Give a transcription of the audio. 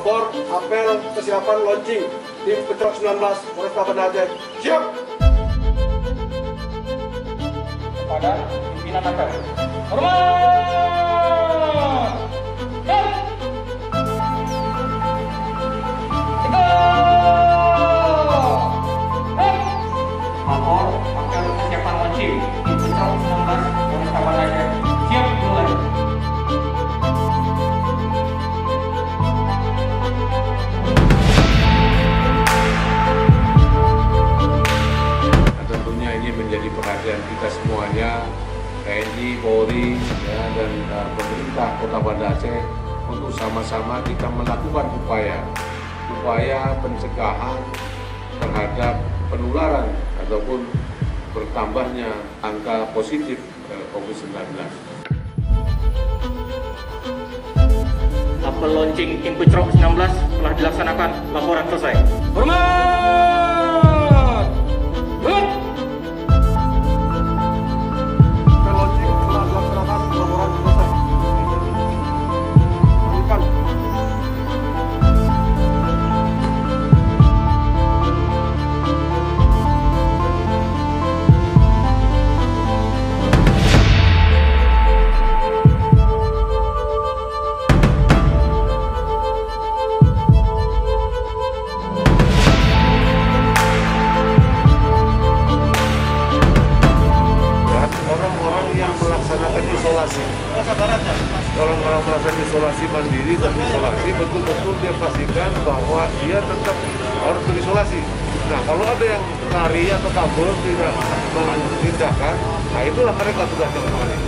lapor apel kesiapan launching tim Petrok 19 Polresta Banda Aceh. Siap! Kepada pimpinan apel. Hormat! Dan lapor apel kesiapan launching tim Petrok 19 Polresta Banda Aceh. Siap mulai. Tentunya ini menjadi perhatian kita semuanya, TNI, Polri, ya, dan pemerintah Kota Banda Aceh untuk sama-sama kita melakukan upaya pencegahan terhadap penularan ataupun bertambahnya angka positif COVID-19. Apel launching tim Petrok 19 telah dilaksanakan. Laporan selesai. Hormat! Good! Apel launching telah dilaksanakan. Laporan selesai. Lanjutkan. Orang-orang yang melaksanakan isolasi, orang-orang melaksanakan isolasi mandiri dan isolasi, betul-betul dia pastikan bahwa dia tetap harus terisolasi. Nah, kalau ada yang lari atau kabur tidak mengindahkan, nah itulah mereka tugasnya kemarin.